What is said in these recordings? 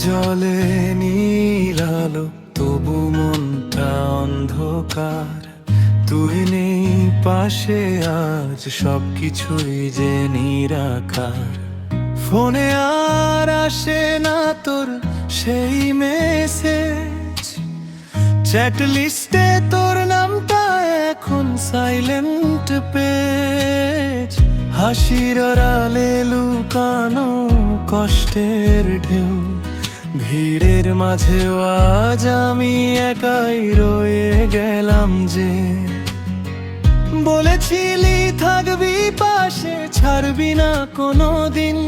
জলে নীল আলো, তবু মনটা অন্ধকার। তুই নেই পাশে আজ, সবকিছুই যে নিরাকার। ফোনে আর আসে না তোর সেই মেসেজ, চ্যাট লিস্টে তোর নামটা এখন সাইলেন্ট পেজ। হাসির আড়ালে লুকানো কষ্টের ঢেউ, ভিড়ের মাঝেও আজ আমি একাই রয়ে গেলাম যে। বলেছিলি থাকবি পাশে, ছাড়বি না কোনো দিন,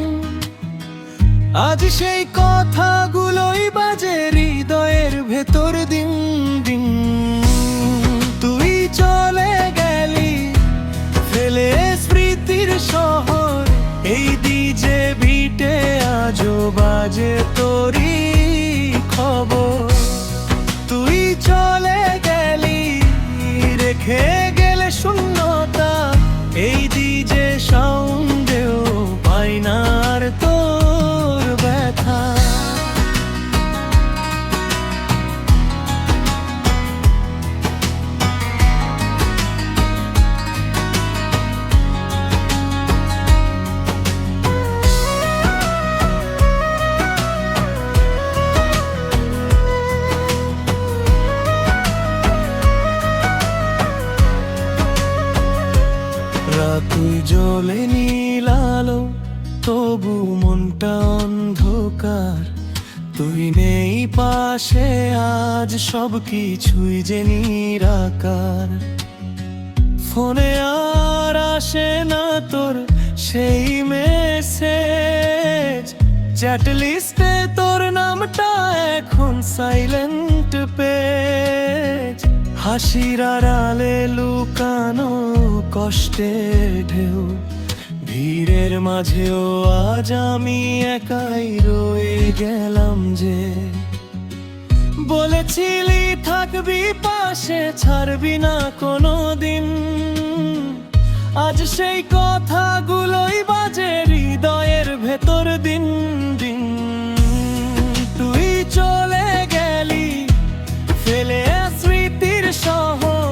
আজ সেই কথাগুলোই বাজে হৃদয়ের ভেতর দিন দিন। তুই চলে গেলি ফেলে স্মৃতির শহর, এই ডিজে বিটে আজও বাজে তোরই খবর। তুই চলে গেলি রেখে গেলে শূন্যতা, এই ডিজে সাউন্ডেও পাই না আর তোর ব্যথা। তুই জ্বলে নীল আলো, তবু মনটা অন্ধকার। তুই নেই পাশে আজ, সবকিছুই যে নিরাকার। ফোনে আর আসে না তোর সেই মেসেজ, চ্যাট লিস্টে তোর নামটা এখন সাইলেন্ট পেজ। হাসির আড়ালে লুকানো কষ্টের ঢেউ, ভিড়ের মাঝেও আজ আমি একাই রয়ে গেলাম যে। বলেছিলি থাকবি পাশে, ছাড়বি না কোনো দিন, আজ সেই কথাগুলোই বাজে হৃদয়ের ভেতর দিন দিন। তুই চলে গেলি ফেলে স্মৃতির শহর,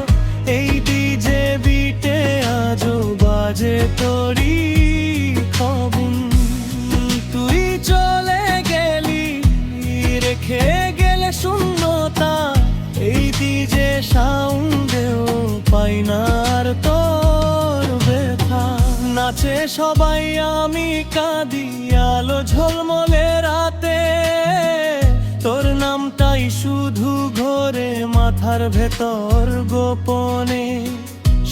এই ডিজে বিটে আজও বাজে তোরই খবর। তুই চলে গেলি রেখে গেলে শূন্যতা, এই ডিজে সাউন্ডেও পাই না আর তোর ব্যথা। নাচে সবাই আমি কাঁদি আলো ঝলমলে রাতে, তোর নামটাই শুধু ঘোরে মাথার ভেতর গোপনে।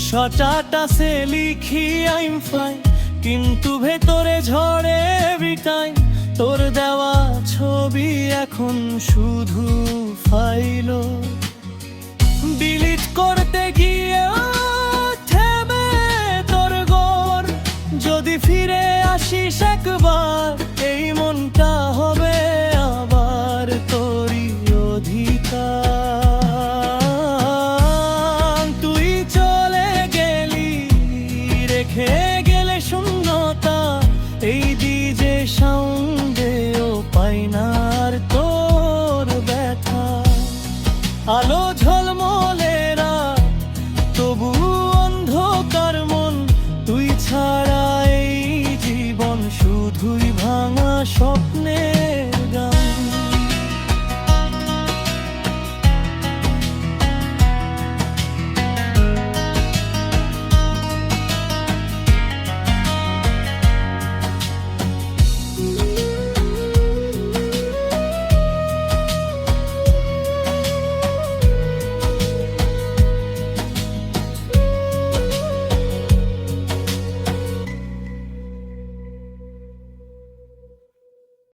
শটাটাসে লিখি আইম ফাইন, কিন্তু ভেতরে ঝড়ে বিটাই। তোর দেওয়া ছবি এখন শুধু ফাইল, ডিলিট করতে গিয়ে থেমে তোর গোর। যদি ফিরে আসিস একবার, এই মনটা হবে আবার তোরই অধিকার।